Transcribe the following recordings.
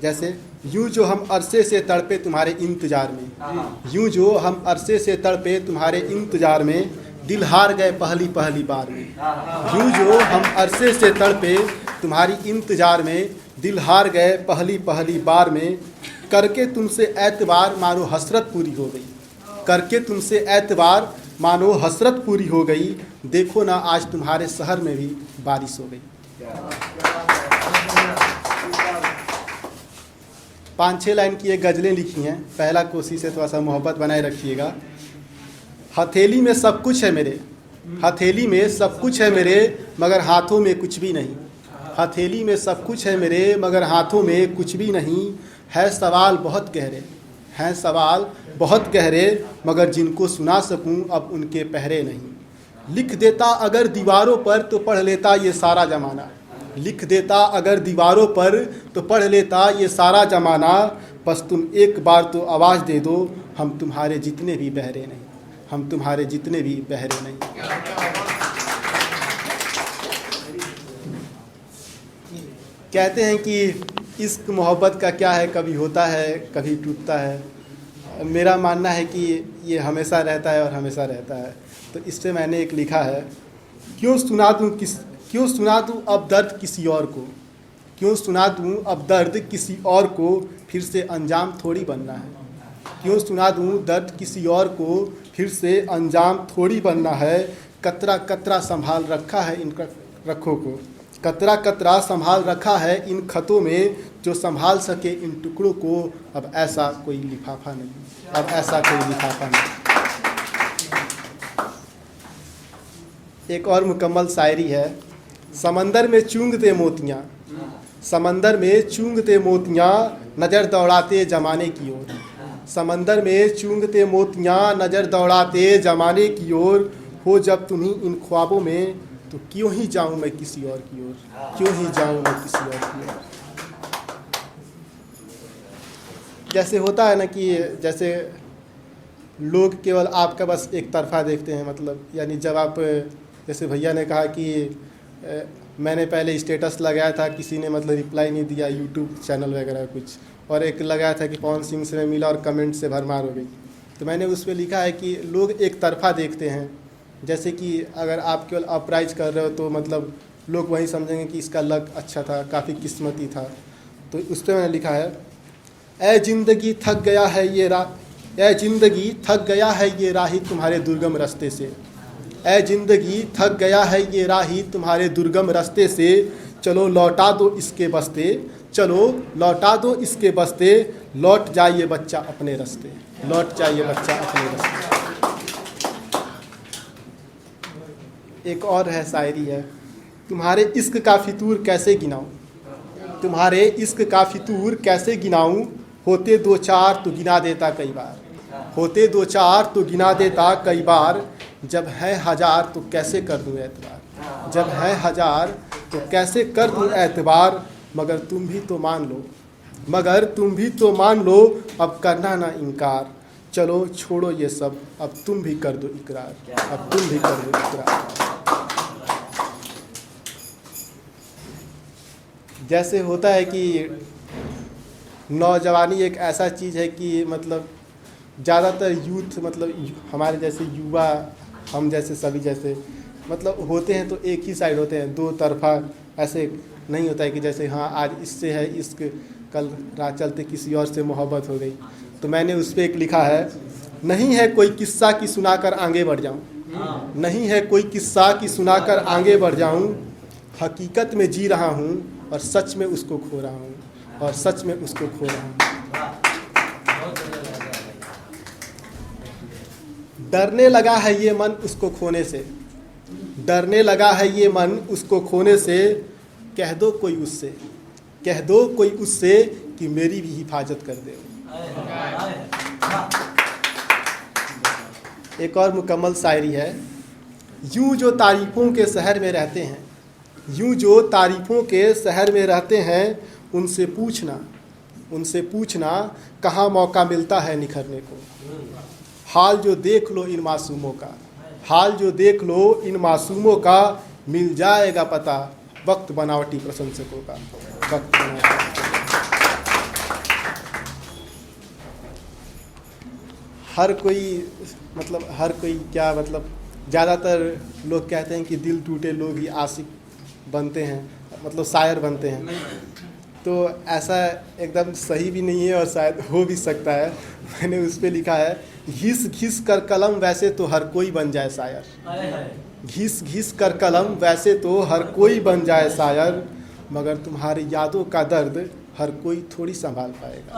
जैसे यूं जो हम अरसे से तड़पे तुम्हारे इंतजार में, यूं जो हम अरसे से तड़पे तुम्हारे इंतजार में, दिल हार गए पहली पहली बार में। यूं जो हम अरसे से तड़पे तुम्हारी इंतजार में, दिल हार गए पहली पहली बार में, करके तुमसे एतबार मानो हसरत पूरी हो गई, करके तुमसे एतबार मानो हसरत पूरी हो गई, देखो ना आज तुम्हारे शहर में भी बारिश हो गई। 5-6 लाइन की ये गज़लें लिखी हैं। पहला कोशिश है थोड़ा सा मोहब्बत बनाए रखिएगा। हथेली में सब कुछ है मेरे, हथेली में सब कुछ है मेरे, मगर हाथों में कुछ भी नहीं। हथेली में सब कुछ है मेरे, मगर हाथों में कुछ भी नहीं। है सवाल बहुत गहरे, हैं सवाल बहुत गहरे, मगर जिनको सुना सकूं अब उनके पहरे नहीं। लिख देता अगर दीवारों पर तो पढ़ लेता ये सारा ज़माना, लिख देता अगर दीवारों पर तो पढ़ लेता ये सारा ज़माना। बस तुम एक बार तो आवाज़ दे दो, हम तुम्हारे जितने भी बहरे नहीं, हम तुम्हारे जितने भी बहरे नहीं। कहते हैं कि इश्क मोहब्बत का क्या है, कभी होता है कभी टूटता है। मेरा मानना है कि ये हमेशा रहता है और हमेशा रहता है। तो इससे मैंने एक लिखा है, क्यों सुना दूँ अब दर्द किसी और को, क्यों सुना दूँ अब दर्द किसी और को, फिर से अंजाम थोड़ी बनना है। क्यों सुना दूँ दर्द किसी और को, फिर से अंजाम थोड़ी बनना है। कतरा कतरा संभाल रखा है इन रखों को, कतरा कतरा संभाल रखा है इन खतों में, जो संभाल सके इन टुकड़ों को। अब ऐसा कोई लिफाफा नहीं, अब ऐसा कोई लिफाफा नहीं। एक और मुकम्मल शायरी है। समंदर में चूंघते मोतियाँ, समंदर में चूंघते मोतियाँ, नज़र दौड़ाते ज़माने की ओर। समंदर में चूंघते मोतियाँ, नज़र दौड़ाते ज़माने की ओर। हो जब तुम्ही इन ख्वाबों में, तो क्यों ही जाऊं मैं किसी और की ओर, क्यों ही जाऊं मैं किसी और की ओर। जैसे होता है ना कि जैसे लोग केवल आपका बस एक तरफा देखते हैं, मतलब यानी जब आप, जैसे भैया ने कहा कि मैंने पहले स्टेटस लगाया था, किसी ने मतलब रिप्लाई नहीं दिया, यूट्यूब चैनल वगैरह कुछ, और एक लगाया था कि पवन सिंह से मैं मिला और कमेंट से भरमार हो गई। तो मैंने उस पर लिखा है कि लोग एक तरफा देखते हैं। जैसे कि अगर आप केवल अप्राइज कर रहे हो तो मतलब लोग वही समझेंगे कि इसका लक अच्छा था, काफ़ी किस्मती था। तो उस पर मैंने लिखा है, ऐ जिंदगी थक गया है ये ऐ जिंदगी थक गया है ये राही तुम्हारे दुर्गम रास्ते से, ऐ जिंदगी थक गया है ये राही तुम्हारे दुर्गम रास्ते से। चलो लौटा दो इसके बस्ते, चलो लौटा दो इसके बस्ते, लौट जाइए बच्चा अपने रास्ते, लौट जाइए बच्चा अपने रास्ते। एक और है शायरी है, तुम्हारे इश्क का फितूर कैसे गिनाऊं, तुम्हारे इश्क का फितूर कैसे गिनाऊं। होते 2-4 तो गिना देता कई बार, होते 2-4 तो गिना देता कई बार। जब है 1000 तो कैसे कर दूं एतबार, जब है 1000 तो कैसे कर दूं एतबार। मगर तुम भी तो मान लो, मगर तुम भी तो मान लो, अब करना ना इनकार। चलो छोड़ो ये सब, अब तुम भी कर दो इकरार, अब तुम भी कर दो इकरार। जैसे होता है कि नौजवानी एक ऐसा चीज़ है कि मतलब ज़्यादातर यूथ, मतलब हमारे जैसे युवा, हम जैसे सभी जैसे मतलब होते हैं तो एक ही साइड होते हैं, दो तरफा ऐसे नहीं होता है कि जैसे हाँ आज इससे है इश्क, कल रात चलते किसी और से मोहब्बत हो गई। तो मैंने उस पर एक लिखा है, नहीं है कोई किस्सा कि सुनाकर आगे बढ़ जाऊं, नहीं है कोई किस्सा कि सुनाकर आगे बढ़ जाऊं। हकीकत में जी रहा हूं और सच में उसको खो रहा हूं, और सच में उसको खो रहा हूं। डरने लगा है ये मन उसको खोने से, डरने लगा है ये मन उसको खोने से। कह दो कोई उससे, कह दो कोई उससे कि मेरी भी हिफाजत कर दे। एक और मुकम्मल शायरी है, यूं जो तारीफों के शहर में रहते हैं, यूं जो तारीफों के शहर में रहते हैं, उनसे पूछना, उनसे पूछना कहाँ मौका मिलता है निखरने को। हाल जो देख लो इन मासूमों का, हाल जो देख लो इन मासूमों का, मिल जाएगा पता वक्त बनावटी प्रशंसकों का, वक्त बनावटी। हर कोई क्या मतलब ज़्यादातर लोग कहते हैं कि दिल टूटे लोग ही आशिक बनते हैं, मतलब शायर बनते हैं। तो ऐसा एकदम सही भी नहीं है और शायद हो भी सकता है। मैंने उस पर लिखा है, घिस घिस कर कलम वैसे तो हर कोई बन जाए शायर, घिस घिस कर कलम वैसे तो हर कोई बन जाए शायर, मगर तुम्हारी यादों का दर्द हर कोई थोड़ी संभाल पाएगा।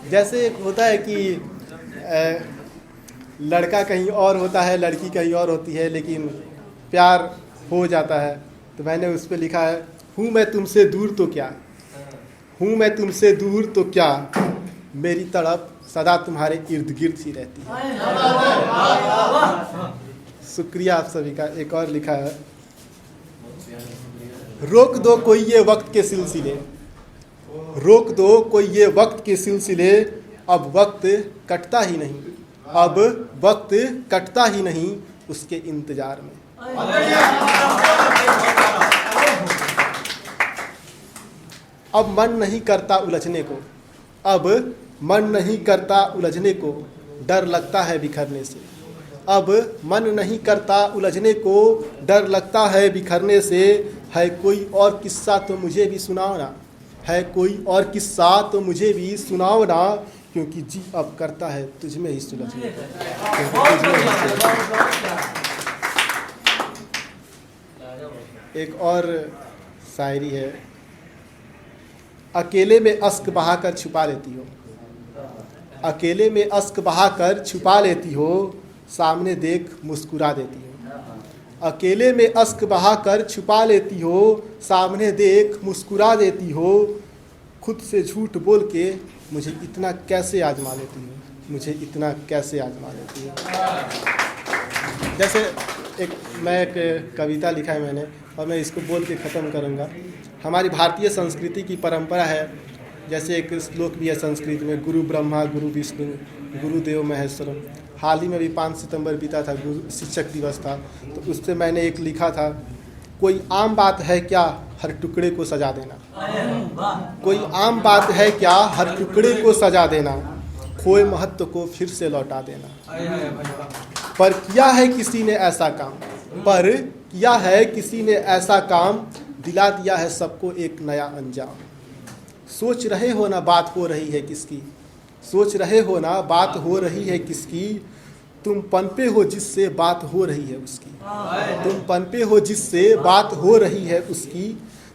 जैसे एक होता है कि लड़का कहीं और होता है, लड़की कहीं और होती है, लेकिन प्यार हो जाता है। तो मैंने उस पर लिखा है, हूँ मैं तुमसे दूर तो क्या, हूँ मैं तुमसे दूर तो क्या, मेरी तड़प सदा तुम्हारे इर्द गिर्द ही रहती है। शुक्रिया आप सभी का। एक और लिखा है, रोक दो कोई ये वक्त के सिलसिले, रोक दो कोई ये वक्त के सिलसिले, अब वक्त कटता ही नहीं, अब वक्त कटता ही नहीं उसके इंतजार में। अब मन नहीं करता उलझने को, अब मन नहीं करता उलझने को, डर लगता है बिखरने से, अब मन नहीं करता उलझने को, डर लगता है बिखरने से, है कोई और किस्सा तो मुझे भी सुनाओ ना, है कोई और किस्सा तो मुझे भी सुनाओ ना, क्योंकि जी अब करता है तुझमें ही सुलझने को। एक और शायरी है, अकेले में अश्क बहाकर छुपा लेती हो, अकेले में अश्क बहाकर छुपा लेती हो, सामने देख मुस्कुरा देती हो, अकेले में अश्क बहाकर छुपा लेती हो, सामने देख मुस्कुरा देती हो, खुद से झूठ बोल के मुझे इतना कैसे आजमा लेती हो, मुझे इतना कैसे आजमा लेती हो। जैसे मैं एक कविता लिखा है मैंने, और मैं इसको बोल के ख़त्म करूँगा। हमारी भारतीय संस्कृति की परंपरा है, जैसे एक श्लोक भी है संस्कृत में, गुरु ब्रह्मा गुरु विष्णु गुरुदेव महेश्वरम। हाल ही में भी 5 सितंबर बीता था, गुरु शिक्षक दिवस था, तो उस पर मैंने एक लिखा था, कोई आम बात है क्या हर टुकड़े को सजा देना, कोई आम बात है क्या हर टुकड़े को सजा देना, खोए महत्व को फिर से लौटा देना। पर किया है किसी ने ऐसा काम, पर किया है किसी ने ऐसा काम, दिला दिया है सबको एक नया अंजाम। सोच रहे हो ना बात हो रही है किसकी, सोच रहे हो ना बात हो रही है किसकी, तुम पनपे हो जिससे बात हो रही है उसकी, तुम पनपे हो जिससे बात हो रही है उसकी,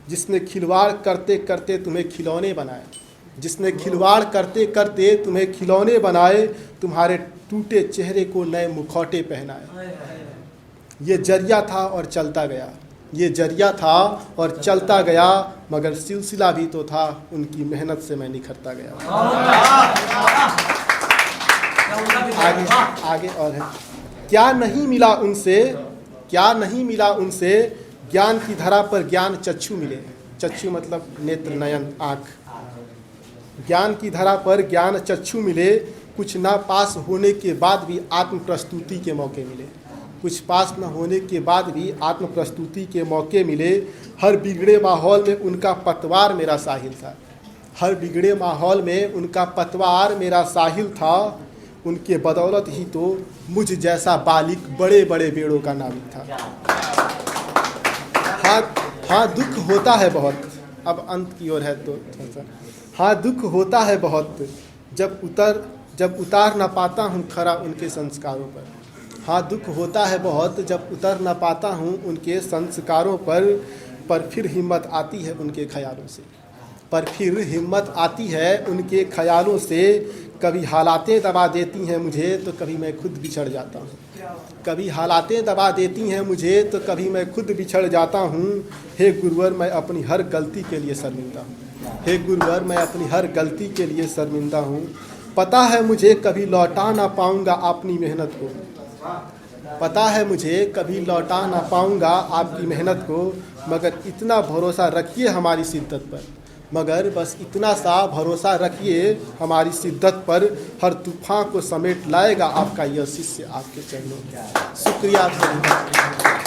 जिसने खिलवाड़ करते करते तुम्हें खिलौने बनाए, जिसने खिलवाड़ करते करते तुम्हें खिलौने बनाए, तुम्हारे टूटे चेहरे को नए मुखौटे पहनाए। ये जरिया था और चलता गया, ये जरिया था और चलता गया, मगर सिलसिला भी तो था, उनकी मेहनत से मैं निखरता गया। आगे और है, क्या नहीं मिला उनसे, क्या नहीं मिला उनसे, ज्ञान की धरा पर ज्ञान चक्षु मिले, चक्षु मतलब नेत्र नयन आँख, ज्ञान की धरा पर ज्ञान चक्षु मिले, कुछ ना पास होने के बाद भी आत्म प्रस्तुति के मौके मिले, कुछ पास न होने के बाद भी आत्म प्रस्तुति के मौके मिले। हर बिगड़े माहौल में उनका पतवार मेरा साहिल था, हर बिगड़े माहौल में उनका पतवार मेरा साहिल था, उनके बदौलत ही तो मुझ जैसा बालिक बड़े बड़े बेड़ों का नाविक था। हाँ दुख होता है बहुत, अब अंत की ओर है तो हाँ दुख होता है बहुत, जब उतार ना पाता हूँ खरा उनके संस्कारों पर, हाँ दुख होता है बहुत जब उतर ना पाता हूँ उनके संस्कारों पर फिर हिम्मत आती है उनके ख्यालों से, पर फिर हिम्मत आती है उनके ख्यालों से। कभी हालातें दबा देती हैं मुझे तो कभी मैं खुद बिछड़ जाता हूँ, कभी हालातें दबा देती हैं मुझे तो कभी मैं खुद बिछड़ जाता हूँ। हे गुरुवर मैं अपनी हर गलती के लिए शर्मिंदा हूँ, हे गुरुवर मैं अपनी हर गलती के लिए शर्मिंदा हूँ। पता है मुझे कभी लौटा ना पाऊँगा अपनी मेहनत को, पता है मुझे कभी लौटा ना पाऊँगा आपकी मेहनत को, मगर इतना भरोसा रखिए हमारी शिद्दत पर, मगर बस इतना सा भरोसा रखिए हमारी शिद्दत पर, हर तूफान को समेट लाएगा आपका यह शिष्य आपके चरणों में। शुक्रिया आप सभी का।